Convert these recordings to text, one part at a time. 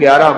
11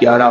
11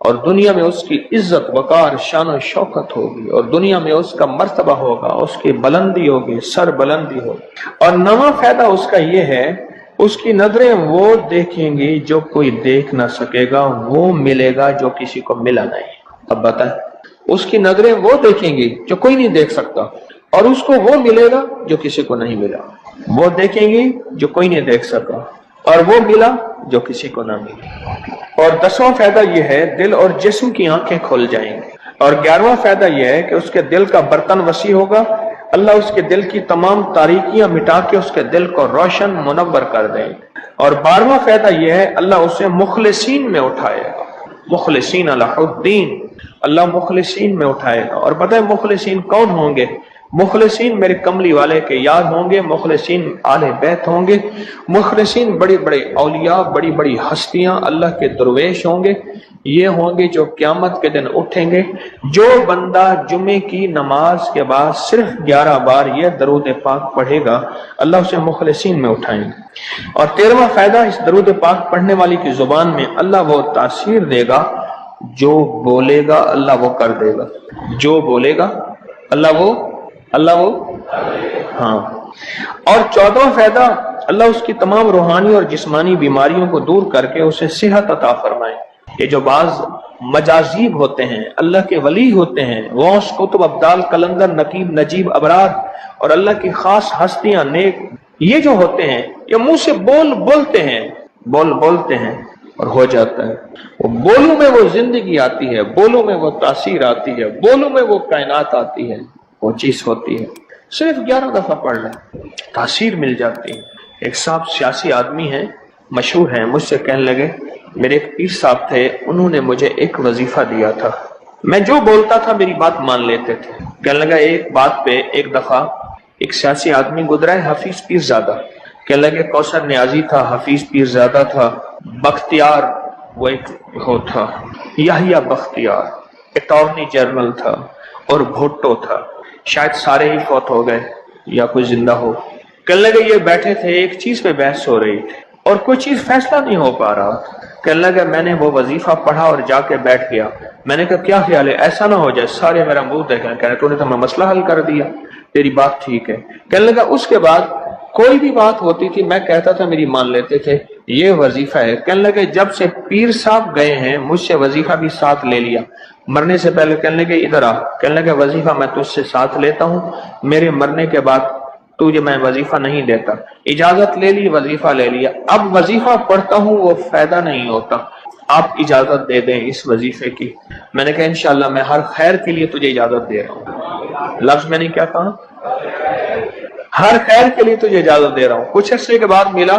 اور دنیا میں اس کی عزت وقار شان و شوکت ہوگی، اور دنیا میں اس کا مرتبہ ہوگا، اس کی بلندی ہوگی، سر بلندی ہوگی۔ اور نواں فائدہ اس کا یہ ہے، اس کی نظریں وہ دیکھیں گی جو کوئی دیکھ نہ سکے گا، وہ ملے گا جو کسی کو ملا نہیں۔ اب بتائیں، اس کی نظریں وہ دیکھیں گی جو کوئی نہیں دیکھ سکتا، اور اس کو وہ ملے گا جو کسی کو نہیں ملا۔ وہ دیکھیں گی جو کوئی نہیں دیکھ سکا، اور وہ ملا جو کسی کو نہ ملا۔ اور 10واں فائدہ یہ ہے، دل اور جسم کی آنکھیں کھل جائیں گی۔ اور 11واں فائدہ یہ ہے کہ اس کے دل کا برتن وسیع ہوگا، اللہ اس کے دل کی تمام تاریکیاں مٹا کے اس کے دل کو روشن منور کر دیں۔ اور 12واں فائدہ یہ ہے، اللہ اسے مخلصین میں اٹھائے گا، مخلصین اللہ الدین، اللہ مخلصین میں اٹھائے گا۔ اور پتہ ہے مخلصین کون ہوں گے؟ مخلصین میرے کملی والے کے یار ہوں گے، مخلصین آل بیت ہوں گے، مخلصین بڑی بڑی اولیاء، بڑی بڑی ہستیاں، اللہ کے درویش ہوں گے۔ یہ ہوں گے جو قیامت کے دن اٹھیں گے۔ جو بندہ جمعے کی نماز کے بعد صرف 11 بار یہ درود پاک پڑھے گا، اللہ اسے مخلصین میں اٹھائیں گے۔ اور 13واں فائدہ، اس درود پاک پڑھنے والی کی زبان میں اللہ وہ تاثیر دے گا، جو بولے گا اللہ وہ کر دے گا، جو بولے گا اللہ وہ ہاں۔ اور 14واں فائدہ، اللہ اس کی تمام روحانی اور جسمانی بیماریوں کو دور کر کے اسے صحت عطا فرمائے۔ یہ جو بعض مجازیب ہوتے ہیں، اللہ کے ولی ہوتے ہیں، غوث، قطب، ابدال، قلندر، نقیب، نجیب، ابرار، اور اللہ کی خاص ہستیاں، نیک، یہ جو ہوتے ہیں یہ منہ سے بولتے ہیں اور ہو جاتا ہے۔ وہ بولوں میں وہ زندگی آتی ہے، بولوں میں وہ تاثیر آتی ہے، بولوں میں وہ کائنات آتی ہے، وہ چیز ہوتی ہے۔ صرف 11 دفعہ پڑھ لیں، تاثیر مل جاتی ہے۔ ایک صاحب سیاسی آدمی ہیں، مشہور ہیں، مجھ سے کہنے لگے، میرے ایک پیر صاحب تھے، انہوں نے مجھے ایک وظیفہ دیا تھا، میں جو بولتا تھا میری بات مان لیتے تھے۔ کہنے لگا ایک بات پہ ایک دفعہ ایک سیاسی آدمی گزرا ہے، حفیظ پیر زادہ، کہنے لگے کوثر نیازی تھا، حفیظ پیر زادہ تھا، بختیار وہ ایک ہو تھا، یحییٰ بختیار اٹارنی جنرل تھا، اور بھٹو تھا، شاید سارے ہی فوت ہو گئے یا کوئی زندہ ہو۔ کہنے لگے یہ بیٹھے تھے، ایک چیز پہ بحث ہو رہی تھی اور کوئی چیز فیصلہ نہیں ہو پا رہا۔ کہنے لگا میں نے وہ وظیفہ پڑھا اور جا کے بیٹھ گیا۔ میں نے کہا کیا خیال ہے، ایسا نہ ہو جائے سارے میرا منہ دیکھیں، کہہ رہے تو نے تو میں مسئلہ حل کر دیا، تیری بات ٹھیک ہے۔ کہنے لگا اس کے بعد کوئی بھی بات ہوتی تھی میں کہتا تھا میری مان لیتے تھے، یہ وظیفہ ہے۔ کہنے لگے جب سے پیر صاحب گئے ہیں مجھ سے وظیفہ بھی ساتھ لے لیا، مرنے سے پہلے کہنے لگے ادھر آ، کہنے لگے وظیفہ میں تجھ سے ساتھ لیتا ہوں، میرے مرنے کے بعد تجھے میں وظیفہ نہیں دیتا۔ اجازت لے لی، وظیفہ لے لیا، اب وظیفہ پڑھتا ہوں وہ فائدہ نہیں ہوتا، آپ اجازت دے دیں اس وظیفے کی۔ میں نے کہا انشاءاللہ میں ہر خیر کے لیے تجھے اجازت دے رہا ہوں، لفظ میں نے کیا کہا، ہر خیر کے لیے تجھے اجازت دے رہا ہوں۔ کچھ عرصے کے بعد ملا،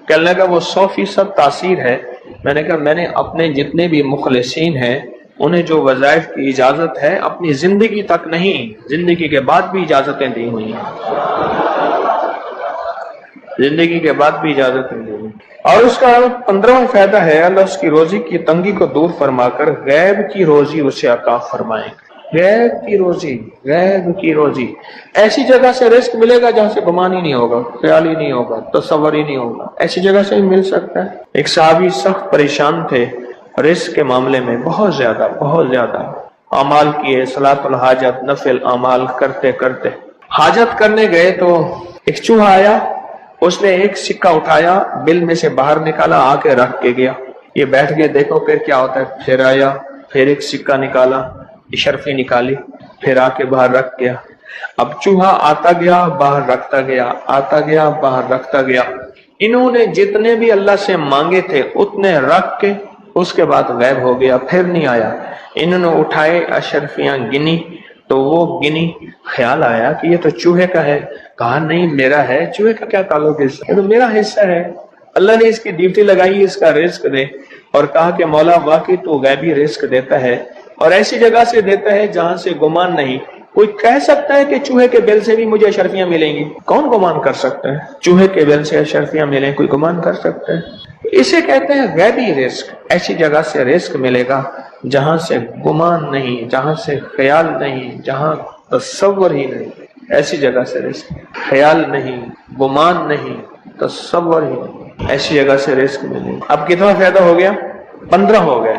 کہنے لگا وہ 100% تاثیر ہے۔ میں نے کہا میں نے اپنے جتنے بھی مخلصین ہیں انہیں جو وظائف کی اجازت ہے اپنی زندگی تک نہیں، زندگی کے بعد بھی اجازتیں دی ہوئی ہیں، زندگی کے بعد بھی اجازتیں دی ہوئی۔ اور اس کا 15واں فائدہ ہے، اللہ اس کی روزی کی تنگی کو دور فرما کر غیب کی روزی اسے عطا فرمائیں گے۔ غیب کی روزی، غیب کی روزی، ایسی جگہ سے رزق ملے گا جہاں سے گمان ہی نہیں ہوگا، خیال ہی نہیں ہوگا، تصور ہی نہیں ہوگا، ایسی جگہ سے ہی مل سکتا ہے۔ ایک صحابی سخت پریشان تھے رزق کے معاملے میں، بہت زیادہ اعمال کیے، صلاۃ الحاجت، نفل اعمال کرتے کرتے حاجت کرنے گئے تو ایک چوہا آیا، اس نے ایک سکہ اٹھایا، بل میں سے باہر نکالا، آ کے رکھ کے گیا۔ یہ بیٹھ گئے دیکھو پھر کیا ہوتا ہے، پھر آیا، پھر ایک سکہ نکالا، اشرفی نکالی، پھر آ کے باہر رکھ گیا۔ اب چوہا آتا گیا باہر رکھتا گیا، آتا گیا باہر رکھتا گیا۔ انہوں نے جتنے بھی اللہ سے مانگے تھے اتنے رکھ کے اس کے بعد غائب ہو گیا، پھر نہیں آیا۔ انہوں نے اٹھائے اشرفیاں گنی تو وہ گنی، خیال آیا کہ یہ تو چوہے کا ہے، کہا نہیں میرا ہے، چوہے کا کیا تعلق ہے، یہ تو میرا حصہ ہے۔ اللہ نے اس کی ڈیوٹی لگائی اس کا رزق دے، اور کہا کہ مولا واقعی تو غیبی رزق دیتا ہے، اور ایسی جگہ سے دیتا ہے جہاں سے گمان نہیں۔ کوئی کہہ سکتا ہے کہ چوہے کے بل سے بھی مجھے اشرفیاں ملیں گی؟ کون گمان کر سکتا ہے چوہے کے بل سے اشرفیاں ملیں؟ کوئی گمان کر سکتا ہے؟ اسے کہتے ہیں غیبی رزق۔ ایسی جگہ سے رزق ملے گا جہاں سے گمان نہیں، جہاں سے خیال نہیں، جہاں تصور ہی نہیں، ایسی جگہ سے رزق، خیال نہیں، گمان نہیں، تصور ہی نہیں، ایسی جگہ سے رزق ملے گا۔ اب کتنا فائدہ ہو گیا؟ 15 ہو گئے۔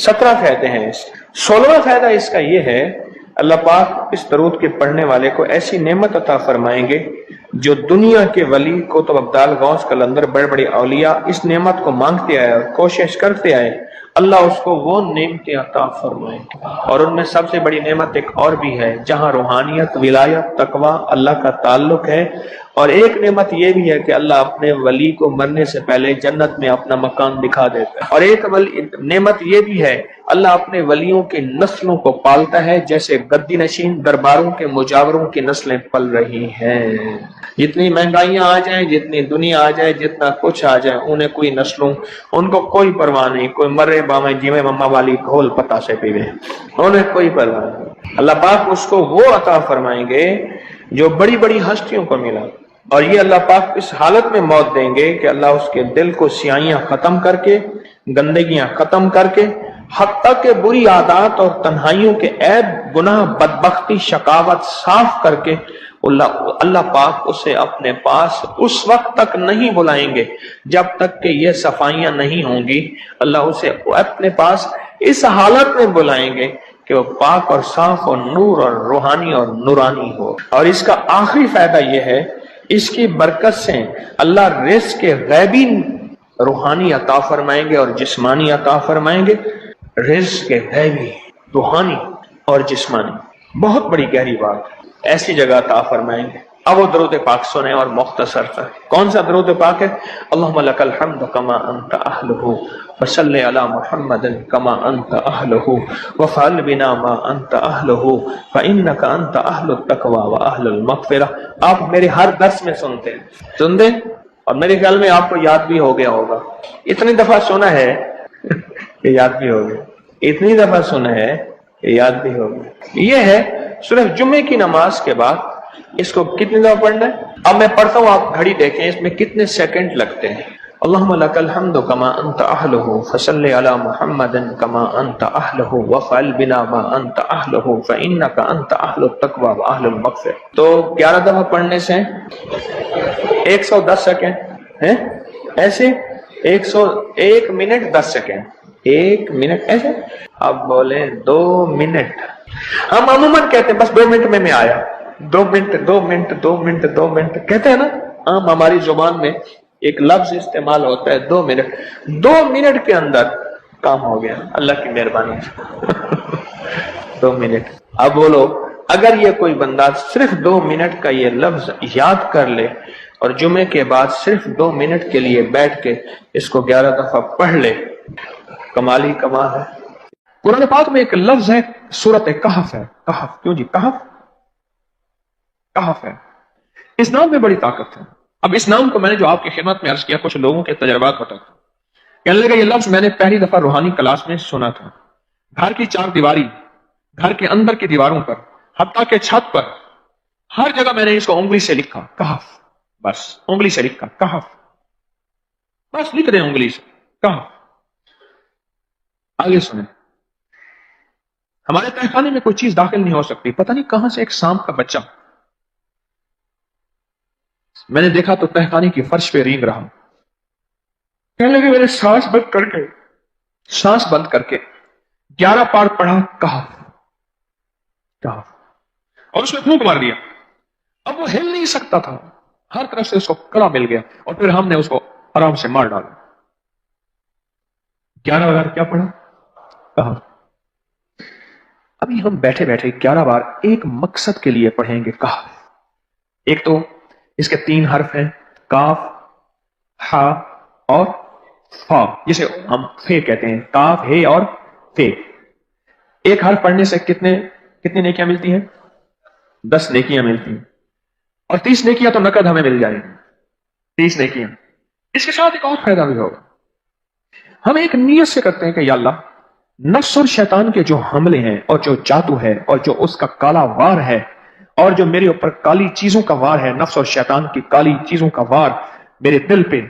17 فائدے ہیں اس 16واں فائدہ اس کا یہ ہے، اللہ پاک اس درود کے پڑھنے والے کو ایسی نعمت عطا فرمائیں گے جو دنیا کے ولی کتب ابدال غوث قلندر بڑے بڑے اولیاء اس نعمت کو مانگتے آئے اور کوشش کرتے آئے، اللہ اس کو وہ نعمتیں عطا فرمائیں گے۔ اور ان میں سب سے بڑی نعمت ایک اور بھی ہے جہاں روحانیت، ولایت، تقوی، اللہ کا تعلق ہے، اور ایک نعمت یہ بھی ہے کہ اللہ اپنے ولی کو مرنے سے پہلے جنت میں اپنا مکان دکھا دیتا ہے، اور ایک نعمت یہ بھی ہے اللہ اپنے ولیوں کی نسلوں کو پالتا ہے جیسے گدی نشین درباروں کے مجاوروں کی نسلیں پل رہی ہیں۔ جتنی مہنگائیاں آ جائیں، جتنی دنیا آ جائے، جتنا کچھ آ جائے، انہیں کوئی نسلوں ان کو کوئی پرواہ نہیں، کوئی مرے باویں جیویں مما والی گھول پتا سے پیوے، انہیں کوئی پرواہ نہیں۔ اللہ پاک اس کو وہ عطا فرمائیں گے جو بڑی بڑی ہستیوں کو ملا، اور یہ اللہ پاک اس حالت میں موت دیں گے کہ اللہ اس کے دل کو سیاہیاں ختم کر کے، گندگیاں ختم کر کے، حتیٰ کہ بری عادات اور تنہائیوں کے عیب، گناہ، بدبختی، شقاوت صاف کر کے اللہ پاک اسے اپنے پاس اس وقت تک نہیں بلائیں گے جب تک کہ یہ صفائیاں نہیں ہوں گی۔ اللہ اسے اپنے پاس اس حالت میں بلائیں گے کہ وہ پاک اور صاف اور نور اور روحانی اور نورانی ہو۔ اور اس کا آخری فائدہ یہ ہے، اس کی برکت سے اللہ رزق کے غیبی روحانی عطا فرمائیں گے اور جسمانی عطا فرمائیں گے۔ رزق کے غیبی، روحانی اور جسمانی، بہت بڑی گہری بات، ایسی جگہ عطا فرمائیں گے۔ اب وہ درود پاک سنیں اور مختصر تر۔ کون سا درود پاک ہے؟ اللہم لک الحمد کما انت اہلہ وصلی علی محمد کما انت اہلہ وفعل بنا ما انت اہلہ فانک انت اہل التقوی واہل المغفرہ۔ آپ میرے ہر درس میں سنتے ہیں اور میرے خیال میں آپ کو یاد بھی ہو گیا ہوگا، اتنی دفعہ سنا ہے کہ یاد بھی ہو گیا، اتنی دفعہ سنا ہے کہ یاد بھی ہو گیا۔ یہ ہے صرف جمعے کی نماز کے بعد اس کو کتنی دفعہ پڑھنا ہے؟ اب میں پڑھتا ہوں، آپ گھڑی دیکھیں اس میں کتنے سیکنڈ لگتے ہیں۔ اللہم لک الحمد کما انت اہلہ فصلی علی محمد کما انت اہلہ وفعل بنا ما انت اہلہ فانک انت اہل التقوی واہل المغفرہ۔ تو 11 دفعہ پڑھنے سے 110 سیکنڈ ہیں، ایسے 101 منٹ 10 سیکنڈ، 1 منٹ ایسے۔ اب بولے 2 منٹ، ہم عموماً کہتے ہیں بس 2 منٹ میں آیا، 2 منٹ 2 منٹ 2 منٹ 2 منٹ کہتے ہیں نا، عام ہماری زبان میں ایک لفظ استعمال ہوتا ہے 2 منٹ۔ 2 منٹ کے اندر کام ہو گیا اللہ کی مہربانی سے۔ 2 منٹ۔ اب بولو اگر یہ کوئی بندہ صرف 2 منٹ کا یہ لفظ یاد کر لے اور جمعے کے بعد صرف 2 منٹ کے لیے بیٹھ کے اس کو 11 دفعہ پڑھ لے، کمال ہی کمال ہے۔ قرآن پاک میں ایک لفظ ہے، سورۃ کہف ہے۔ کہف، کیوں جی کہف؟ کہف ہے، اس نام میں بڑی طاقت ہے۔ اب اس نام کو میں نے جو آپ کی خدمت میں عرض کیا، کچھ لوگوں کے تجربات بتاتا ہوں۔ کہنے لگا یہ لفظ میں نے پہلی دفعہ روحانی کلاس میں سنا تھا۔ گھر کی 4 دیواری، گھر کے اندر کی دیواروں پر، حتیٰ کہ چھت پر، ہر جگہ میں نے اس کو انگلی سے لکھا، کہف، بس انگلی سے لکھا کہف، بس لکھ دیں انگلی سے کہف۔ آگے سنیں، ہمارے تہخانے میں کوئی چیز داخل نہیں ہو سکتی، پتہ نہیں کہاں سے ایک سانپ کا بچہ میں نے دیکھا تو تہخانے کی فرش پہ رینگ رہا۔ کہنے لگے میں نے سانس بند کر کے 11 بار پڑھا کہف کہف، اور اس میں پھونک مار دیا۔ اب وہ ہل نہیں سکتا تھا، ہر طرف سے اس کو کڑا مل گیا، اور پھر ہم نے اس کو آرام سے مار ڈالا۔ 11 بار کیا پڑھا؟ کہف۔ ابھی ہم بیٹھے بیٹھے 11 بار ایک مقصد کے لیے پڑھیں گے کہف۔ ایک تو اس کے 3 حرف ہیں، کاف، ہا اور فا، جسے ہم فے کہتے ہیں، کاف، ہے اور فے۔ ایک حرف پڑھنے سے کتنی نیکیاں ملتی ہیں؟ 10 نیکیاں ملتی ہیں، اور 30 نیکیاں تو نقد ہمیں مل جائیں گی، 30 نیکیاں۔ اس کے ساتھ ایک اور فائدہ بھی ہوگا، ہم ایک نیت سے کرتے ہیں کہ یا اللہ، نفس اور شیطان کے جو حملے ہیں اور جو جادو ہے اور جو اس کا کالا وار ہے اور جو میرے اوپر کالی چیزوں کا وار ہے، نفس اور شیطان کی کالی چیزوں کا وار میرے دل پہ،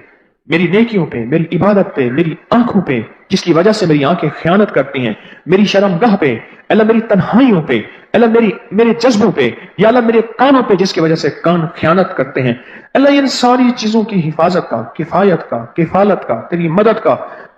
میری نیکیوں پہ، میری عبادت پہ، میری آنکھوں پہ، جس کی وجہ سے میری آنکھیں خیانت کرتی ہیں، میری شرمگاہ پہ، اللہ میری تنہائیوں پہ، اللہ میرے جذبوں پہ، یا اللہ میرے کانوں پہ جس کی وجہ سے کان خیانت کرتے ہیں، اللہ ان ساری چیزوں کی حفاظت کا، کفایت کا، کفالت کا، تیری مدد کا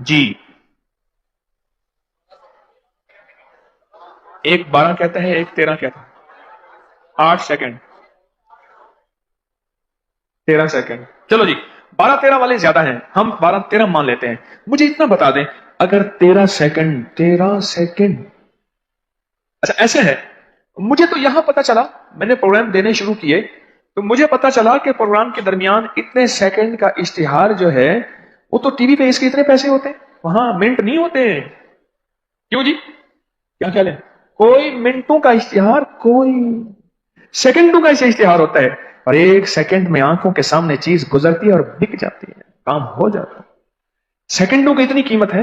جی، ایک 12 کہتا ہے، ایک 13 کہتا ہے، 8 سیکنڈ 13 سیکنڈ، چلو جی 12 13 والے زیادہ ہیں، ہم 12 13 مان لیتے ہیں۔ مجھے اتنا بتا دیں، اگر 13 سیکنڈ اچھا ایسے ہے، مجھے تو یہاں پتا چلا، میں نے پروگرام دینے شروع کیے تو مجھے پتا چلا کہ پروگرام کے درمیان اتنے سیکنڈ کا اشتہار جو ہے وہ تو ٹی وی پہ اس کے اتنے پیسے ہوتے ہیں، وہاں منٹ نہیں ہوتے ہیں۔ کیوں جی، کیا خیال ہے؟ کوئی منٹوں کا اشتہار، کوئی سیکنڈوں کا ایسے اشتہار ہوتا ہے، اور ایک سیکنڈ میں آنکھوں کے سامنے چیز گزرتی ہے اور بک جاتی ہے، کام ہو جاتا ہے۔ سیکنڈوں کی اتنی قیمت ہے،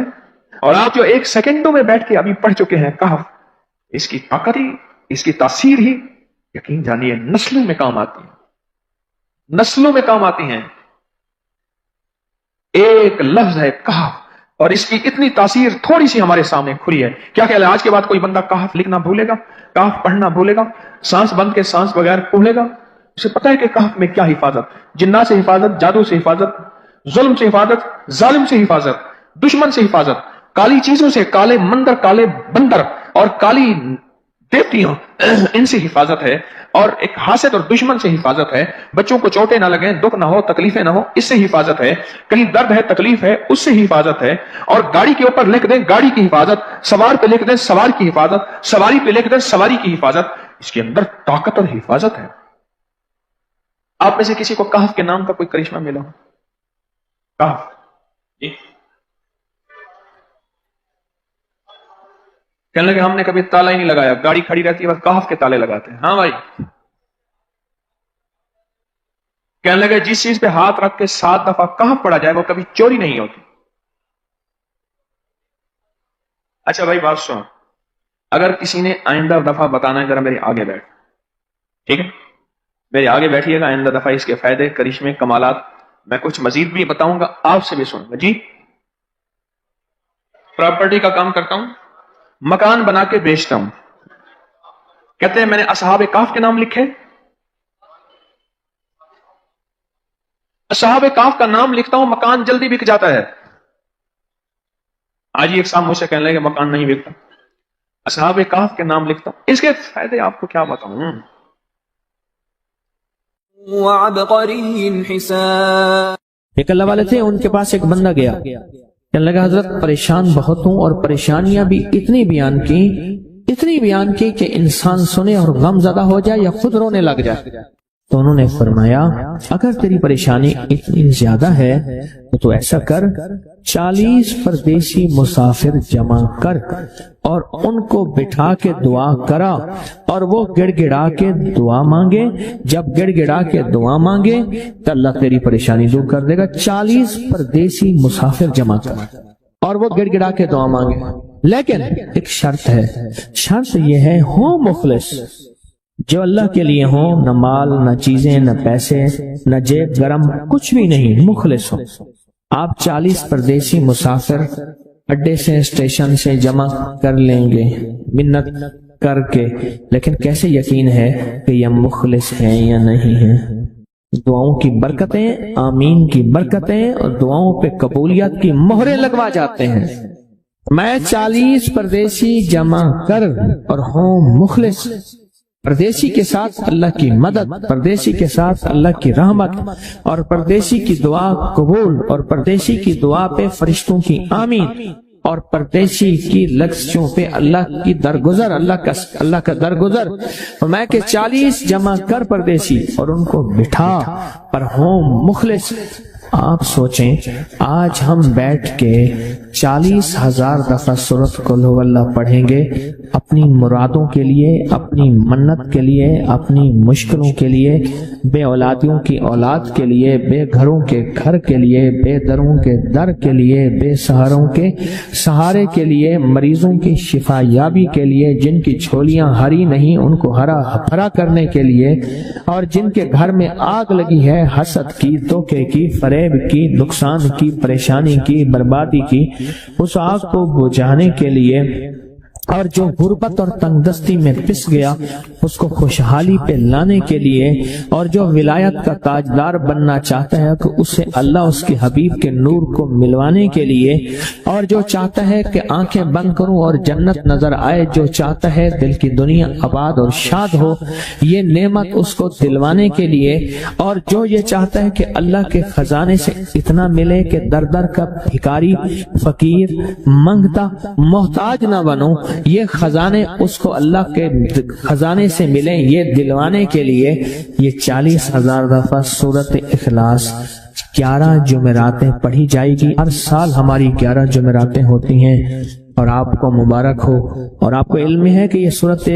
اور آپ جو ایک سیکنڈوں میں بیٹھ کے ابھی پڑھ چکے ہیں کہف، اس کی طاقت ہی، اس کی تاثیر ہی یقین جانیے نسلوں میں کام آتی ہے، نسلوں میں کام آتی ہیں۔ ایک لفظ ہے کہف، اور اس کی اتنی تاثیر تھوڑی سی ہمارے سامنے کھلی ہے۔ کیا خیال ہے آج کے بعد کوئی بندہ کہف لکھنا بھولے گا، کہف پڑھنا بھولے گا، سانس بند کے سانس بغیر پڑھے گا؟ اسے پتہ ہے کہ کہف میں کیا حفاظت، جنات سے حفاظت، جادو سے حفاظت، ظلم سے حفاظت، ظالم سے حفاظت، دشمن سے حفاظت، کالی چیزوں سے، کالے مندر، کالے بندر اور کالی دیوتیاں، ان سے حفاظت ہے، اور ایک حاسد اور دشمن سے حفاظت ہے۔ بچوں کو چوٹیں نہ لگیں، دکھ نہ ہو، تکلیفیں نہ ہو، اس سے حفاظت ہے۔ کہیں درد ہے، تکلیف ہے، اس سے حفاظت ہے۔ اور گاڑی کے اوپر لکھ دیں گاڑی کی حفاظت، سوار پہ لکھ دیں سوار کی حفاظت، سواری پہ لکھ دیں سواری کی حفاظت، اس کے اندر طاقت اور حفاظت ہے۔ آپ میں سے کسی کو کہف کے نام کا کوئی کرشمہ ملا ہو؟ کہف جی، کہنے لگے ہم نے کبھی تالا ہی نہیں لگایا، گاڑی کھڑی رہتی ہے بس کہف کے تالے لگاتے ہیں۔ ہاں بھائی، کہنے لگے جس چیز پہ ہاتھ رکھ کے 7 دفعہ کہف پڑا جائے وہ کبھی چوری نہیں ہوتی۔ اچھا بھائی بات سن، اگر کسی نے آئندہ دفعہ بتانا ہے ذرا میرے آگے بیٹھ، ٹھیک ہے؟ میرے آگے بیٹھیے گا، آئندہ دفعہ اس کے فائدے، کرشمے، کمالات میں کچھ مزید بھی بتاؤں گا، آپ سے بھی سنوں گا۔ جی، پراپرٹی کا کام کرتا ہوں، مکان بنا کے بیچتا ہوں، کہتے ہیں میں نے اصحاب کہف کے نام لکھے، اصحاب کہف کا نام لکھتا ہوں، مکان جلدی بک جاتا ہے۔ آج ہی ایک صاحب مجھ سے کہنے لگے مکان نہیں بکتا، اصحاب کہف کے نام لکھتا ہوں، اس کے فائدے آپ کو کیا بتاؤں۔ ایک اللہ والے تھے، ان کے پاس ایک بندہ گیا، کہنے لگا حضرت پریشان بہت ہوں، اور پریشانیاں بھی اتنی بیان کی کہ انسان سنے اور غم زدہ ہو جائے یا خود رونے لگ جائے۔ تو انہوں نے فرمایا اگر تیری پریشانی اتنی زیادہ ہے تو ایسا کر، 40 پردیسی مسافر جمع کر اور ان کو بٹھا کے دعا کرا، اور وہ گڑ گڑا کے دعا مانگے، جب گڑ گڑا کے دعا مانگے تو اللہ تیری پریشانی دور کر دے گا۔ 40 پردیسی مسافر جمع کر اور وہ گڑ گڑا کے دعا مانگے، لیکن ایک شرط ہے، شرط یہ ہے ہو مخلص، جو اللہ کے لیے ہوں، نہ مال، نہ چیزیں، نہ پیسے، نہ جیب گرم، کچھ بھی نہیں، مخلص ہو۔ آپ 40 پردیسی مسافر اڈے سے، اسٹیشن سے جمع کر لیں گے منت کر کے، لیکن کیسے یقین ہے کہ یہ مخلص ہیں یا نہیں ہیں؟ دعاؤں کی برکتیں، آمین کی برکتیں اور دعاؤں پہ قبولیت کی مہریں لگوا جاتے ہیں۔ میں 40 پردیسی جمع کر اور ہوں مخلص، پردیسی کے ساتھ اللہ کی مدد، پردیسی کے ساتھ اللہ کی رحمت، اور پردیسی کی دعا قبول، اور پردیسی کی دعا پہ فرشتوں کی آمین، اور پردیسی کی لفظوں پہ اللہ کی درگزر، اللہ کا درگزر۔ میں کہ 40 جمع کر پردیسی اور ان کو بٹھا پر ہوں مخلص۔ آپ سوچیں آج ہم بیٹھ کے 40,000 دفعہ سورۃ قل ہو اللہ پڑھیں گے، اپنی مرادوں کے لیے، اپنی منت کے لیے، اپنی مشکلوں کے لیے، بے اولادیوں کی اولاد کے لیے، بے گھروں کے گھر کے لیے، بے دروں کے در کے لیے، بے سہاروں کے سہارے کے لیے، مریضوں کی شفا یابی کے لیے، جن کی جھولیاں ہری نہیں ان کو ہرا بھرا کرنے کے لیے، اور جن کے گھر میں آگ لگی ہے حسد کی، دھوکے کی، فریب کی، نقصان کی، پریشانی کی، بربادی کی، اس آگ کو بجھانے کے لیے، اور جو غربت اور تنگ دستی میں پس گیا اس کو خوشحالی پہ لانے کے لیے، اور جو ولایت کا تاجدار بننا چاہتا ہے کہ اسے اللہ اس کے حبیب کے نور کو ملوانے کے لیے، اور جو چاہتا ہے کہ آنکھیں بند کروں اور جنت نظر آئے، جو چاہتا ہے دل کی دنیا آباد اور شاد ہو، یہ نعمت اس کو دلوانے کے لیے، اور جو یہ چاہتا ہے کہ اللہ کے خزانے سے اتنا ملے کہ در در کا بھکاری، فقیر، منگتا، محتاج نہ بنو، یہ خزانے اس کو اللہ کے خزانے سے ملیں، یہ دلوانے کے لیے یہ 40,000 دفعہ سورۃ اخلاص 11 جمعراتیں پڑھی جائے گی۔ ہر سال ہماری 11 جمعراتیں ہوتی ہیں، اور آپ کو مبارک ہو۔ اور آپ کو علم ہے کہ یہ سورۃ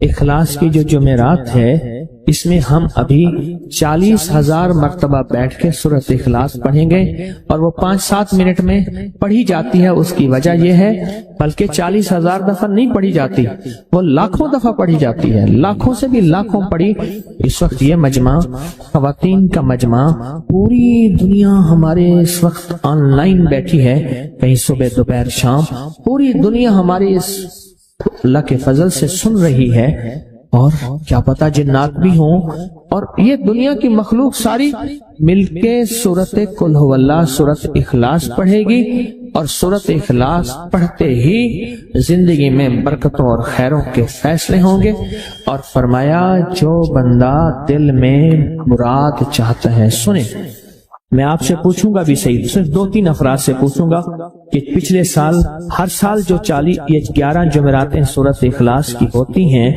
اخلاص کی جو جمعرات ہے، اس میں ہم ابھی 40,000 مرتبہ بیٹھ کے سورۃ اخلاص پڑھیں گے، اور وہ 5-7 منٹ میں پڑھی جاتی ہے۔ اس کی وجہ یہ ہے، بلکہ 40,000 دفعہ نہیں پڑھی جاتی، وہ لاکھوں دفعہ پڑھی جاتی ہے، لاکھوں سے بھی لاکھوں پڑھی۔ اس وقت یہ مجمع، خواتین کا مجمع، پوری دنیا ہمارے اس وقت آن لائن بیٹھی ہے، کہیں صبح دوپہر شام، پوری دنیا ہمارے اس اللہ کے فضل سے سن رہی ہے، اور کیا پتا جنات بھی ہوں، اور یہ دنیا کی مخلوق ساری مل کے سورۃ قل ھو اللہ، سورۃ اخلاص پڑھے گی، اور سورۃ اخلاص پڑھتے ہی زندگی میں برکتوں اور خیروں کے فیصلے ہوں گے۔ اور فرمایا جو بندہ دل میں مراد چاہتا ہے، سنیں میں آپ سے پوچھوں گا بھی صحیح، صرف 2-3 افراد سے پوچھوں گا کہ پچھلے سال، ہر سال جو 11 جمعراتیں سورۃ اخلاص کی ہوتی ہیں،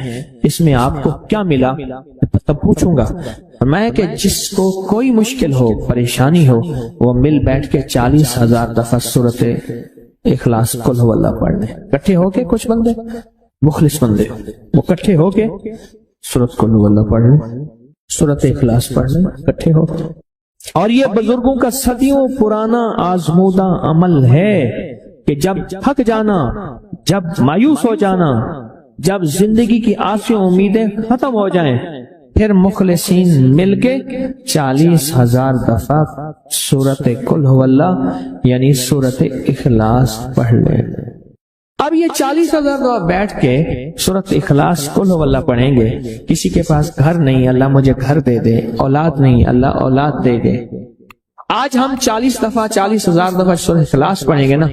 اس میں آپ کو کیا ملا؟ تب پوچھوں گا۔ میں کہ جس کو کوئی مشکل ہو، پریشانی ہو، وہ مل بیٹھ کے 40,000 دفعہ سورۃ اخلاص قل ھو اللہ پڑھ لیں، اکٹھے ہو کے۔ کچھ بندے مخلص بندے وہ اکٹھے ہو کے سورۃ قل ھو اللہ پڑھ لیں، سورۃ اخلاص پڑھ لیں اکٹھے ہو۔ اور یہ بزرگوں کا صدیوں پرانا آزمودہ عمل ہے کہ جب تھک جانا، جب مایوس ہو جانا، جب زندگی کی آسیں امیدیں ختم ہو جائیں، پھر مخلصین مل کے 40,000 دفعہ سورۃ قل ھو اللہ یعنی سورۃ اخلاص پڑھ لیں۔ اب یہ 40,000 دفعہ بیٹھ کے سورۃ اخلاص قل ھو اللہ پڑھیں گے۔ کسی کے پاس گھر نہیں، اللہ مجھے گھر دے دے، اولاد نہیں، اللہ اولاد دے دے۔ آج ہم 40,000 دفعہ سورۃ اخلاص پڑھیں گے نا،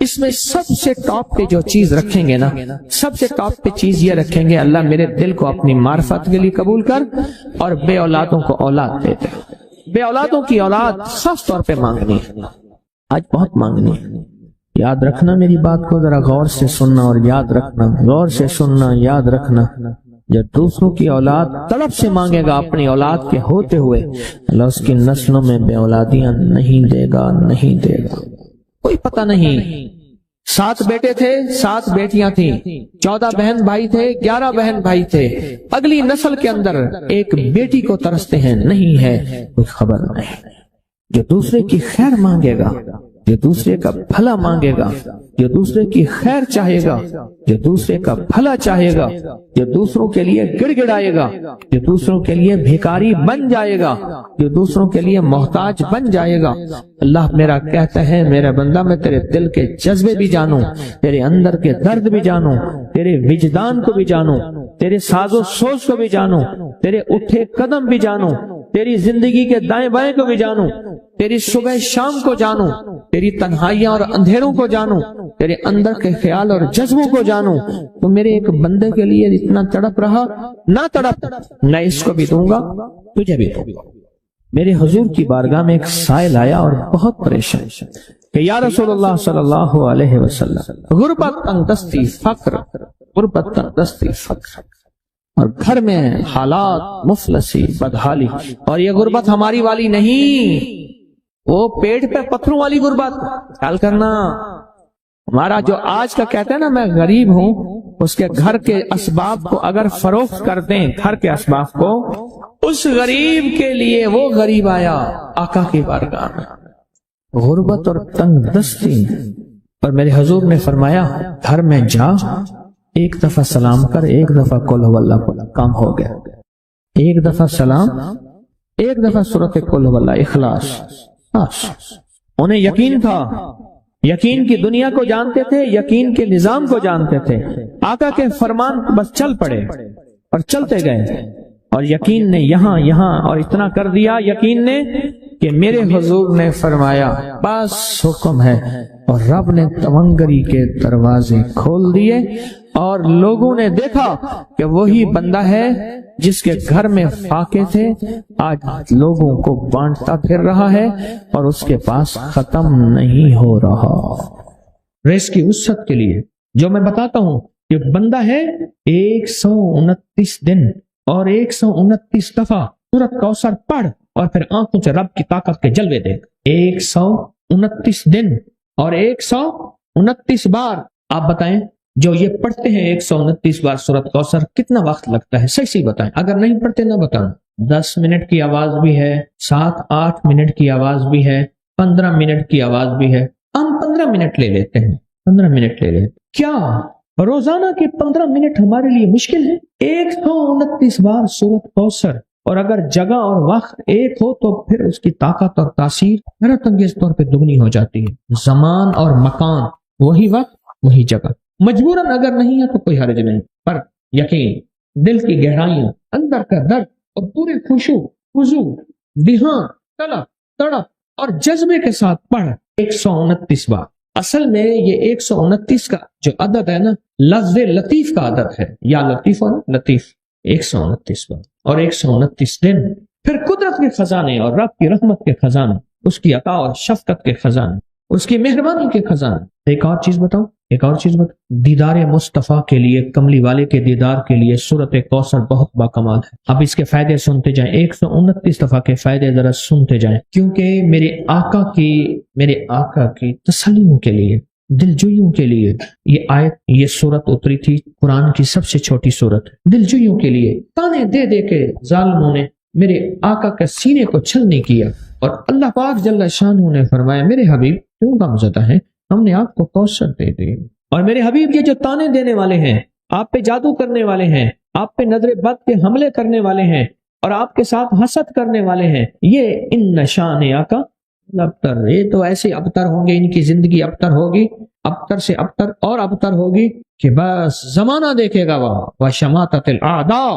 اس میں سب سے ٹاپ پہ جو چیز رکھیں گے نا، سب سے ٹاپ پہ چیز یہ رکھیں گے، اللہ میرے دل کو اپنی معرفت کے لیے قبول کر، اور بے اولادوں کو اولاد دے دے۔ بے اولادوں کی اولاد خاص طور پہ مانگنی، آج بہت مانگنی۔ یاد رکھنا میری بات کو، ذرا غور سے سننا اور یاد رکھنا، غور سے سننا، یاد رکھنا۔ جب دوسروں کی اولاد تڑپ سے مانگے گا اپنی اولاد کے ہوتے ہوئے، اللہ اس کی نسلوں میں بے اولادیاں نہیں دے گا، نہیں دے گا۔ کوئی پتہ نہیں، 7 بیٹے تھے، 7 بیٹیاں تھیں، 14 بہن بھائی تھے، 11 بہن بھائی تھے، اگلی نسل کے اندر ایک بیٹی کو ترستے ہیں، نہیں ہے، کوئی خبر نہیں۔ جو دوسرے کی خیر مانگے گا، جو دوسرے کا بھلا مانگے گا، جو دوسرے کی خیر چاہے گا، جو دوسرے کا بھلا چاہے گا، جو دوسروں کے لیے گڑ گڑائے گا، جو دوسروں کے لیے بھیکاری بن جائے گا، جو دوسروں کے لیے محتاج بن جائے گا، اللہ میرا کہتا ہے میرا بندہ میں تیرے دل کے جذبے بھی جانوں، تیرے اندر کے درد بھی جانوں، تیرے وجدان کو بھی جانوں، تیرے ساز و سوز کو بھی جانوں، تیرے اٹھے قدم بھی جانوں، تیری زندگی کے دائیں بائیں کو بھی جانوں، تیری صبح شام کو جانوں، تیری تنہائیاں اور اندھیروں کو جانوں، تیرے اندر کے خیال اور جذبوں کو جانوں۔ تو میرے ایک بندے کے لیے اتنا تڑپ رہا، نہ تڑپ، میں اس کو بھی دوں گا، تجھے بھی دوں گا۔ میرے حضور کی بارگاہ میں ایک سائل آیا اور بہت پریشان کہ یا رسول اللہ صلی اللہ علیہ وسلم، غربت تنگ دستی فقر، غربت تنگ دستی فقر، اور گھر میں حالات مفلسی بدحالی، اور یہ غربت ہماری والی نہیں، وہ پیٹ پہ پتھروں والی غربت۔ خیال کرنا، ہمارا جو آج کا کہتا ہے نا میں غریب ہوں، اس کے گھر کے اسباب کو اگر فروخت کر دیں، گھر کے اسباب کو، اس غریب کے لیے وہ غریب آیا آقا کی بارگاہ میں، غربت اور تنگ دستی۔ اور میرے حضور نے فرمایا گھر میں جا، ایک دفعہ سلام کر، ایک دفعہ قل ھو اللہ پڑھ، کام ہو گیا۔ ایک دفعہ سلام، ایک دفعہ سورۃ قل ھو اللہ اخلاص۔ انہیں یقین تھا، یقین کی دنیا کو جانتے تھے، یقین کے نظام کو جانتے تھے، آقا کے فرمان بس چل پڑے، اور چلتے گئے، اور یقین نے یہاں اور اتنا کر دیا یقین نے کہ میرے حضور نے فرمایا بس حکم ہے، اور رب نے تونگری کے دروازے کھول دیے، اور لوگوں نے دیکھا کہ وہی بندہ ہے جس کے گھر میں فاقے تھے، آج لوگوں کو بانٹتا پھر رہا ہے اور اس کے پاس ختم نہیں ہو رہا۔ ریس کی وسعت کے لیے جو میں بتاتا ہوں کہ بندہ ہے 129 دن اور 129 دفعہ سورۃ کوثر پڑھ اور پھر آنکھوں سے رب کی طاقت کے جلوے دیکھ۔ 129 دن اور 129 بار۔ آپ بتائیں جو یہ پڑھتے ہیں 129 بار سورۃ کوثر کتنا وقت لگتا ہے؟ صحیح بتائیں، اگر نہیں پڑھتے نہ بتائیں۔ 10 منٹ کی آواز بھی ہے، 7-8 منٹ کی آواز بھی ہے، 15 منٹ کی آواز بھی ہے۔ ہم 15 منٹ لے لیتے ہیں، 15 منٹ لے لیتے۔ کیا روزانہ کے 15 منٹ ہمارے لیے مشکل ہے؟ 129 بار سورۃ کوثر، اور اگر جگہ اور وقت ایک ہو تو پھر اس کی طاقت اور تاثیر حیرت انگیز طور پہ دگنی ہو جاتی ہے۔ زمان اور مکان، وہی وقت وہی جگہ، مجبوراً اگر نہیں ہے تو کوئی حرج نہیں، پر یقین، دل کی گہرائیاں، اندر کا درد اور پورے خضوع، دھیان، طلب، تڑپ اور جذبے کے ساتھ پڑھ 129 بار۔ اصل میں یہ 129 کا جو عدد ہے نا، لفظ لطیف کا عدد ہے، یا لطیف ہو نا، لطیف، 129 بار اور 129 دن۔ پھر قدرت کے خزانے اور رب کی رحمت کے خزانے، اس کی عطا اور شفقت کے خزانے، اس کی مہربانی کے خزانے۔ ایک اور چیز بتاؤں، دیدار مصطفیٰ کے لیے، کملی والے کے دیدار کے لیے سورۃ کوثر بہت باکمال ہے۔ اب اس کے فائدے سنتے جائیں، 129 دفعہ کے فائدے ذرا سنتے جائیں، کیونکہ میرے آقا کی تسلیوں کے لیے، دلجوئیوں کے لیے یہ سورت اتری تھی۔ قرآن کی سب سے چھوٹی سورت، دلجوئیوں کے لیے۔ تانے دے دے کے ظالموں نے میرے آقا کے سینے کو چھلنی کیا، اور اللہ پاک جل شانہ نے فرمایا میرے حبیب کیوں غمزدہ ہیں، ہم نے آپ کو کوثر دے دی۔ اور میرے حبیب یہ جو تانے دینے والے ہیں، آپ پہ جادو کرنے والے ہیں، آپ پہ نظر بد کے حملے کرنے والے ہیں، اور آپ کے ساتھ حسد کرنے والے ہیں، یہ ان نشان آقا ابتر، یہ تو ایسے ابتر ہوں گے، ان کی زندگی ابتر ہوگی، ابتر سے ابتر اور ابتر ہوگی کہ بس زمانہ دیکھے گا وہ شماتت الاعداء،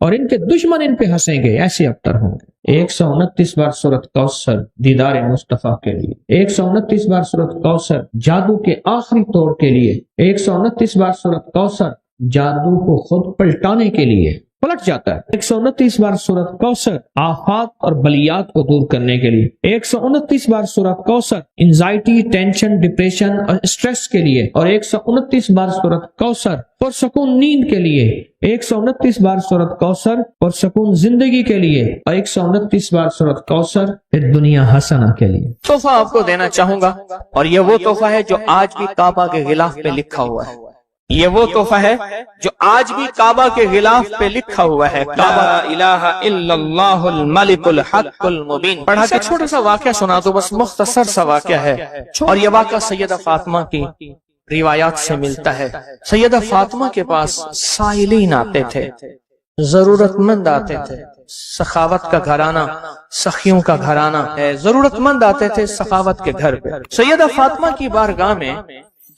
اور ان کے دشمن ان پہ ہنسیں گے، ایسے ابتر ہوں گے۔ 129 بار سورۃ کوثر دیدار مصطفیٰ کے لیے، 129 بار سورۃ کوثر جادو کے آخری توڑ کے لیے، 129 بار سورۃ کوثر جادو کو خود پلٹانے کے لیے، پلٹ جاتا ہے۔ 129 بار سورۃ کوثر آفات اور بلیات کو دور کرنے کے لیے، 129 بار سورۃ کوثر انزائٹی، ٹینشن، ڈپریشن اور اسٹریس کے لیے، اور 129 بار سورۃ کوثر پرسکون نیند کے لیے، 129 بار سورۃ کوثر پرسکون زندگی کے لیے، اور 129 بار سورۃ کوثر دنیا حسنہ کے لیے۔ تحفہ آپ کو دینا چاہوں گا، اور یہ وہ تحفہ ہے جو آج بھی کعبہ کے غلاف پہ لکھا ہوا ہے۔ یہ وہ تحفہ ہے جو آج بھی کعبہ کے غلاف پہ لکھا ہوا ہے، لا الہ الا اللہ الملک الحق المبین۔ پڑھا کے چھوٹا سا واقعہ سنا دو، بس مختصر سا واقعہ ہے، اور یہ واقعہ سیدہ فاطمہ کی روایات سے ملتا ہے۔ سیدہ فاطمہ کے پاس سائلین آتے تھے، ضرورت مند آتے تھے، سخاوت کا گھرانہ، سخیوں کا گھرانہ ہے، ضرورت مند آتے تھے سخاوت کے گھر پہ۔ سیدہ فاطمہ کی بارگاہ میں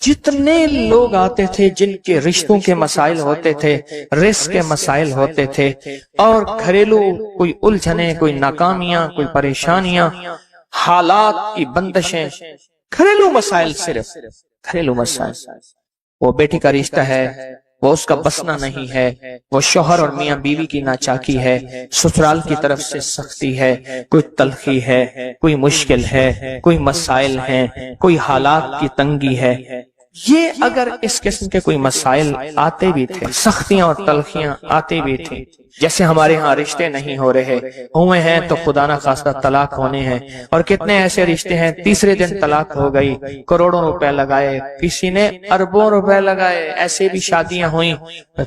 جتنے لوگ آتے تھے جن کے رشتوں کے مسائل ہوتے تھے، رزق کے مسائل ہوتے تھے، اور گھریلو کوئی الجھنیں، کوئی ناکامیاں، کوئی پریشانیاں، حالات کی بندشیں، گھریلو مسائل، صرف گھریلو مسائل، وہ بیٹی کا رشتہ ہے، وہ اس کا بسنا نہیں ہے، وہ شوہر اور میاں بیوی کی ناچاکی ہے، سسرال کی طرف سے سختی ہے، کوئی تلخی ہے، کوئی مشکل ہے، کوئی مسائل ہیں، کوئی حالات کی تنگی ہے۔ یہ اگر اس قسم کے کوئی مسائل آتے بھی تھے، سختیاں اور تلخیاں آتے بھی تھیں، جیسے ہمارے ہاں رشتے نہیں ہو رہے، ہوئے ہیں تو خدا نہ خواستہ طلاق ہونے ہیں، اور کتنے ایسے رشتے ہیں تیسرے دن طلاق ہو گئی، کروڑوں روپے لگائے، کسی نے اربوں روپے لگائے، ایسے بھی شادیاں ہوئیں،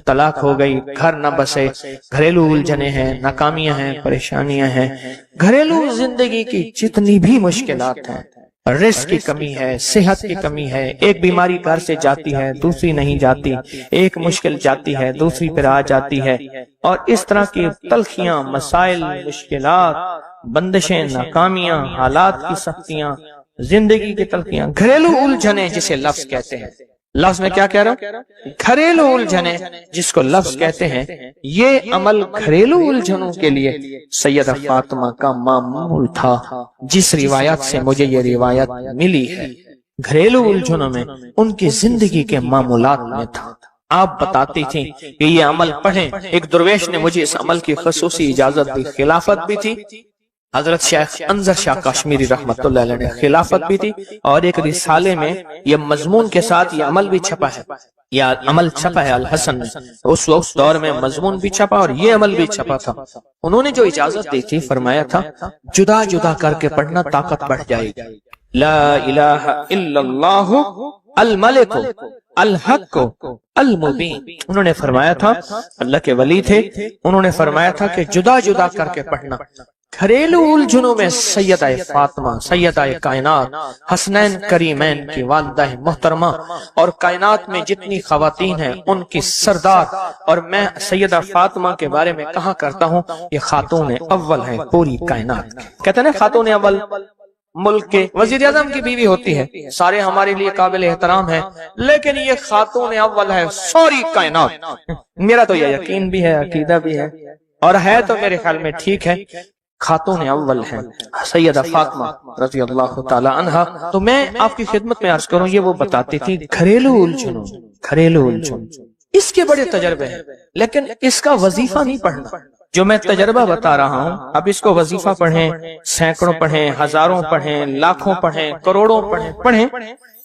طلاق ہو گئی، گھر نہ بسے، گھریلو الجھنیں ہیں، ناکامیاں ہیں، پریشانیاں ہیں، گھریلو زندگی کی جتنی بھی مشکلات ہیں، رزق کی کمی ہے، صحت کی کمی ہے، ایک بیماری گھر سے جاتی ہے دوسری نہیں جاتی، ایک مشکل جاتی ہے دوسری پھر آ جاتی ہے، اور اس طرح کی تلخیاں، مسائل، مشکلات، بندشیں، ناکامیاں، حالات کی سختیاں، زندگی کی تلخیاں، گھریلو الجھنیں جسے لفظ کہتے ہیں، لفظ میں کیا کہہ رہا ہوں؟ گھریلو الجھنیں جس کو لفظ کہتے ہیں، یہ عمل گھریلو الجھنوں کے لیے سیدہ فاطمہ کا معمول تھا، جس روایت سے مجھے یہ روایت ملی ہے گھریلو الجھنوں میں ان کی زندگی کے معمولات میں تھا۔ آپ بتاتی تھیں کہ یہ عمل پڑھیں، ایک درویش نے مجھے اس عمل کی خصوصی اجازت دی، خلافت بھی تھی، حضرت شیخ انظر شاہ کشمیری رحمت اللہ علیہ نے خلافت بھی تھی، اور ایک رسالے میں یہ مضمون کے ساتھ یہ عمل بھی چھپا ہے، یہ عمل چھپا ہے الحسن میں، اس وقت دور میں مضمون بھی چھپا اور یہ عمل بھی چھپا تھا۔ انہوں نے جو اجازت دی تھی فرمایا تھا جدا جدا کر کے پڑھنا طاقت بڑھ جائے گی۔ لا الہ الا اللہ الملک الحق المبین، انہوں نے فرمایا تھا، اللہ کے ولی تھے، انہوں نے فرمایا تھا کہ جدا جدا کر کے پڑھنا۔ گھریلو الجھنوں میں سیدہ فاطمہ، سیدہ کائنات، حسنین کریمین کی والدہ محترمہ، اور کائنات میں جتنی خواتین ہیں ان کی سردار، اور میں سیدہ فاطمہ کے بارے میں کہا کرتا ہوں یہ خاتون اول ہیں پوری کائنات کی۔ کہتے ہیں نا خاتون اول ملک کے وزیر اعظم کی بیوی ہوتی ہے، سارے ہمارے لیے قابل احترام ہے، لیکن یہ خاتون اول ہے ساری کائنات۔ میرا تو یہ یقین بھی ہے، عقیدہ بھی ہے، اور ہے تو میرے خیال میں ٹھیک ہے، خاتون اول ہیں سیدہ فاطمہ رضی اللہ تعالی عنہا۔ تو میں آپ کی خدمت میں عرض کروں، یہ وہ بتاتی تھی گھریلو الجھنوں، گھریلو الجھن اس کے بڑے تجربے ہیں، لیکن اس کا وظیفہ نہیں پڑھنا۔ جو میں تجربہ بتا رہا ہوں، اب اس کو وظیفہ پڑھیں، سینکڑوں پڑھیں، ہزاروں پڑھیں، لاکھوں پڑھیں، کروڑوں پڑھیں،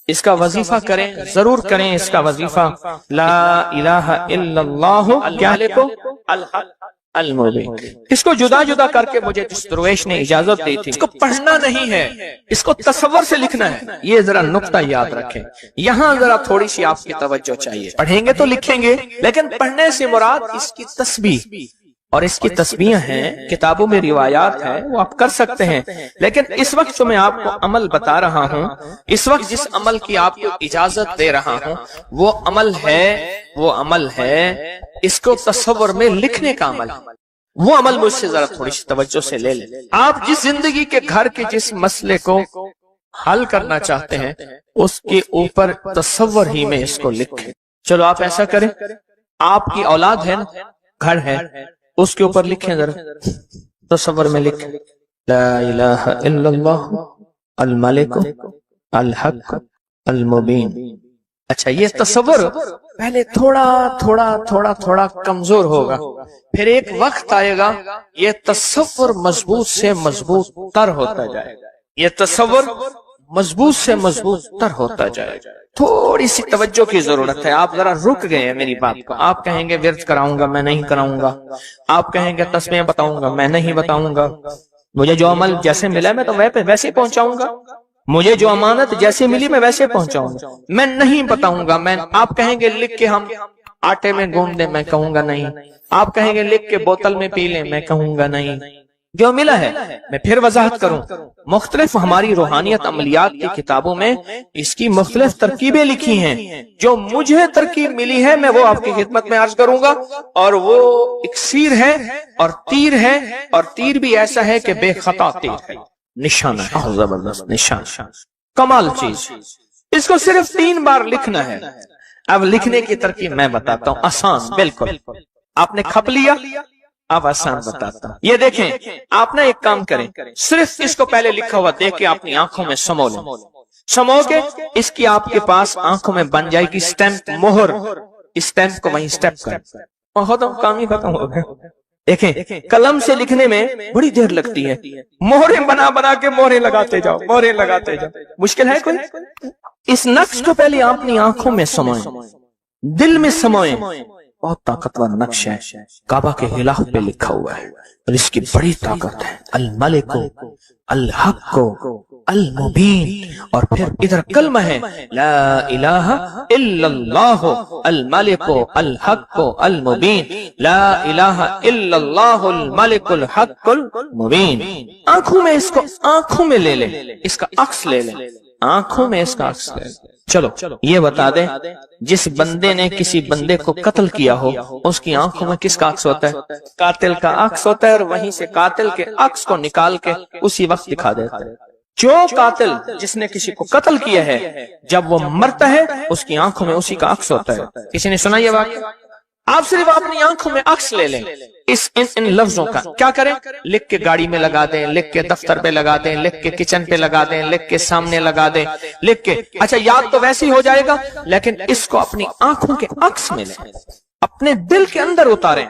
اس کا وظیفہ کریں، ضرور کریں اس کا وظیفہ۔ لا الہ الا اللہ کیا لکھو؟ الحق المبین۔ اس کو جدا جدا کر کے مجھے جس درویش نے اجازت دی تھی، اس کو پڑھنا نہیں ہے، اس کو تصور سے لکھنا ہے۔ یہ ذرا نقطہ یاد رکھیں، یہاں ذرا تھوڑی سی آپ کی توجہ چاہیے۔ پڑھیں گے تو لکھیں گے، لیکن پڑھنے سے مراد اس کی تسبیح، اور اس کی تسبیح ہیں، کتابوں میں روایات ہیں، وہ آپ کر سکتے ہیں، لیکن اس وقت جو میں آپ کو عمل بتا رہا ہوں، اس وقت جس عمل کی آپ کو اجازت دے رہا ہوں، وہ عمل ہے اس کو تصور میں لکھنے کا عمل۔ وہ عمل مجھ سے ذرا تھوڑی سی توجہ سے لے لیں۔ آپ جس زندگی کے گھر کے جس مسئلے کو حل کرنا چاہتے ہیں، اس کے اوپر تصور ہی میں اس کو لکھیں۔ چلو آپ ایسا کریں، آپ کی اولاد ہے نا، گھر ہے، اس کے اوپر لکھیں ذرا، تصور میں لکھیں لا الہ الا اللہ الملک الحق المبین۔ اچھا، یہ تصور پہلے تھوڑا کمزور ہوگا، پھر ایک وقت آئے گا یہ تصور مضبوط سے مضبوط تر ہوتا جائے گا، یہ تصور مضبوط سے مضبوط تر ہوتا جائے گا۔ تھوڑی سی توجہ کی ضرورت ہے، آپ ذرا رک گئے ہیں میری بات کو۔ آپ کہیں گے ورد کراؤں گا، میں نہیں کراؤں گا، آپ کہیں گے تسبیح بتاؤں گا، میں نہیں بتاؤں گا، مجھے جو عمل جیسے ملا میں تو ویسے پہنچاؤں گا، مجھے جو امانت جیسے ملی میں ویسے پہنچاؤں گا، میں نہیں بتاؤں گا۔ آپ کہیں گے لکھ کے ہم آٹے میں گوندھ دیں، میں کہوں گا نہیں۔ آپ کہیں گے لکھ کے بوتل میں پی لیں، میں کہوں گا نہیں۔ جو ملا ہے میں پھر وضاحت کروں، مختلف ہماری روحانیت عملیات کی کتابوں میں اس کی مختلف ترکیبیں لکھی ہیں، جو مجھے ترکیب ملی ہے میں وہ آپ کی خدمت میں عرض کروں گا، اور وہ اکسیر ہے اور تیر ہے، اور تیر بھی ایسا ہے کہ بے خطا تیر ہے، نشانہ ہے، زبردست نشان، کمال چیز۔ اس کو صرف 3 بار لکھنا ہے۔ اب لکھنے کی ترکیب میں بتاتا ہوں، آسان بالکل۔ آپ نے کھپ لیا، اب آسان بتاتا ہوں۔ یہ دیکھیں، آپ نے ایک کام کریں، صرف اس کو پہلے لکھا ہوا دیکھ کے اپنی آنکھوں میں سمو لیں، سمو کے اس کی آپ کے پاس آنکھوں میں بن جائے گی سٹیمپ، مہر۔ سٹیمپ کو وہیں سٹیپ کریں، کام ہی ختم ہو گیا۔ دیکھیں، قلم سے لکھنے میں بڑی دیر لگتی ہے، مہریں بنا کے مہریں لگاتے جاؤ، مہریں لگاتے جاؤ، مشکل ہے کوئی؟ اس نقش کو پہلے آپ اپنی آنکھوں میں سموئیں، دل میں سموئیں۔ بہت طاقتور نقش ہے، کعبہ کے غلاف پہ لکھا ہوا ہے، اور اس کی بڑی طاقت ہے، الملک الحق المبین۔ اور پھر ادھر کلمہ ہے لا الہ الا اللہ الملک الحق المبین، لا الہ الا اللہ الملک الحق المبین۔ آنکھوں میں اس کو آنکھوں میں لے لیں، اس کا عکس لے لیں، آنکھوں میں اس کا عکس لے لیں۔ چلو یہ بتا دیں، جس بندے نے کسی بندے کو قتل کیا ہو، اس کی آنکھوں میں کس کا عکس ہوتا ہے؟ قاتل کا عکس ہوتا ہے، اور وہیں سے قاتل کے عکس کو نکال کے اسی وقت دکھا دیتا ہے۔ جو قاتل جس نے کسی کو قتل کیا ہے جب وہ مرتا ہے اس کی آنکھوں میں اسی کا عکس ہوتا ہے. کسی نے سنا یہ واقعہ؟ آپ صرف اپنی آنکھوں میں عکس لے لیں ان لفظوں کا. کیا کریں؟ لکھ کے گاڑی میں لگا دیں، لکھ کے دفتر پہ لگا دیں، لکھ کے کچن پہ لگا دیں، لکھ کے سامنے لگا دیں، لکھ کے. اچھا یاد تو ویسے ہی ہو جائے گا، لیکن اس کو اپنی آنکھوں کے عکس میں لیں، اپنے دل کے اندر اتاریں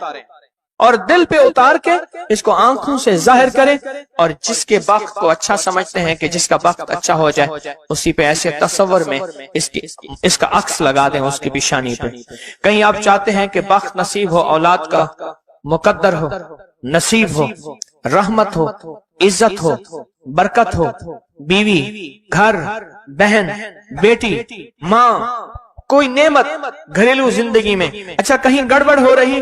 اور دل پہ اتار کے اس کو آنکھوں سے ظاہر کریں. اور جس کے بخت کو اچھا سمجھتے ہیں کہ جس کا بخت اچھا ہو جائے اسی پہ ایسے تصور میں اس کا عکس لگا دیں اس کی پیشانی پہ. کہیں آپ چاہتے ہیں کہ بخت نصیب ہو، اولاد کا مقدر ہو، نصیب ہو، رحمت ہو، عزت ہو، برکت ہو، بیوی، گھر، بہن، بیٹی، ماں، کوئی نعمت گھریلو زندگی میں. اچھا کہیں گڑبڑ ہو رہی،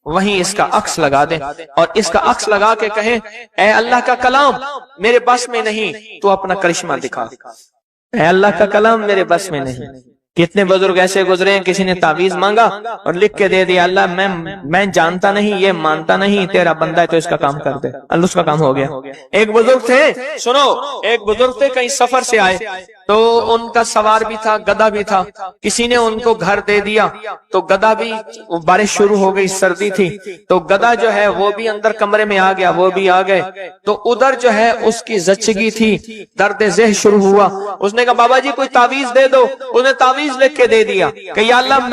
وہیں اس کا عکس لگا دیں اور اس کا عکس لگا کے کہیں اے اللہ کا کلام میرے بس میں نہیں، تو اپنا کرشمہ دکھا. اے اللہ کا کلام میرے بس میں نہیں. کتنے بزرگ ایسے گزرے ہیں، کسی نے تعویذ مانگا اور لکھ کے دے دیا اللہ میں جانتا نہیں، یہ مانتا نہیں، تیرا بندہ ہے تو اس کا کام کر دے. اللہ اس کا کام ہو گیا. ایک بزرگ تھے، سنو، ایک بزرگ تھے کہیں سفر سے آئے تو ان کا سوار بھی تھا، گدھا بھی تھا. کسی نے ان کو گھر دے دیا تو گدھا بھی، بارش شروع ہو گئی، سردی تھی تو گدھا جو ہے وہ بھی اندر کمرے میں آ گیا، وہ بھی آ گئے. تو ادھر جو ہے اس کی زچگی تھی، درد ذہن شروع ہوا. اس نے کہا بابا جی کوئی تعویذ دے دو. اس نے تعویذ لکھ کے دے دیا کہ یا اللہ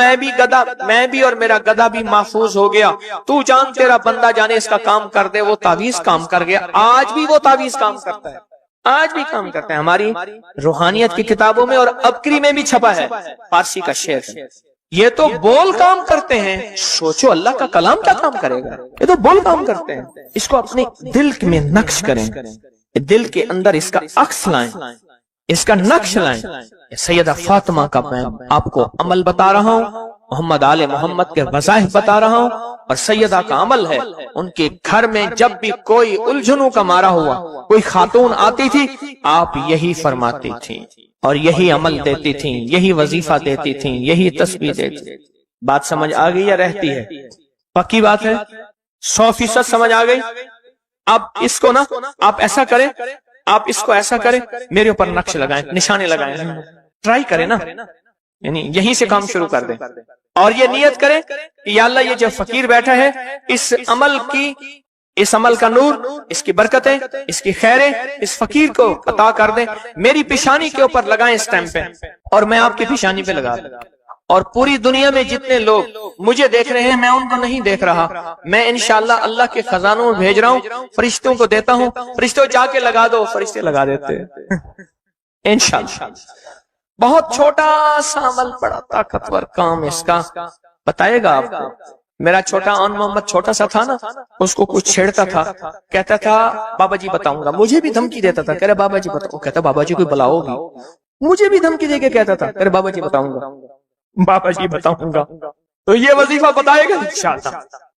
میں بھی اور میرا گدھا بھی محفوظ ہو گیا، تو جان تیرا بندہ جانے اس کا کام کر دے. وہ تعویذ کام کر گیا. آج بھی وہ تعویذ کام کرتا ہے، آج بھی کام کرتے ہیں. ہماری روحانیت کی کتابوں میں اور ابکری میں بھی چھپا ہے، فارسی کا شعر ہے. یہ تو بول کام کرتے ہیں، سوچو اللہ کا کلام کیا کام کرے گا. یہ تو بول کام کرتے ہیں. اس کو اپنے دل میں نقش کریں، دل کے اندر اس کا عکس لائیں، اس کا نقش لائیں. سیدہ فاطمہ کا میں آپ کو عمل بتا رہا ہوں، محمد آل محمد کے وظائف بتا رہا ہوں، اور سیدہ کا عمل ہے. ان کے گھر میں جب بھی کوئی الجھنوں کا مارا ہوا، کوئی خاتون آتی تھی، آپ یہی فرماتی تھی اور یہی عمل دیتی تھیں، یہی وظیفہ دیتی تھیں، یہی تسبیح دیتی. بات سمجھ آ گئی یا رہتی ہے؟ پکی بات ہے، 100% سمجھ آ گئی. اب اس کو نا آپ ایسا کریں، آپ اس کو ایسا کریں، میرے اوپر نقش لگائیں، نشانے لگائیں، ٹرائی کریں نا، یعنی یہیں سے کام شروع کر دیں اور یہ نیت کریں کہ یا اللہ یہ جو فقیر بیٹھا ہے اس عمل کا نور، اس کی برکتیں، اس کی خیریں اس فقیر کو عطا کر دیں. میری پیشانی کے اوپر لگائیں اس ٹائم پہ اور میں آپ کی پیشانی پہ لگا دوں. اور پوری دنیا میں جتنے لوگ مجھے دیکھ رہے ہیں میں ان کو نہیں دیکھ رہا، میں انشاءاللہ اللہ کے خزانوں میں بھیج رہا ہوں، فرشتوں کو دیتا ہوں، فرشتوں جا کے لگا دو، فرشتے لگا دیتے ہیں انشاءاللہ. بہت چھوٹا سا عمل، بڑا طاقتور کام اس کا بتائے گا آپ کو. میرا چھوٹا آن محمد چھوٹا سا تھا نا، اس کو کچھ چھیڑتا تھا، کہتا تھا بابا جی بتاؤں گا، مجھے بھی دھمکی دیتا تھا، کہہ رہے بابا جی بتاؤں، کہتا بابا جی کوئی بلا ہوگی، مجھے بھی دھمکی دے کے کہتا تھا، کہہ رہے بابا جی بتاؤں گا، بابا جی بتاؤں گا. تو یہ وظیفہ بتائے گا انشاءاللہ.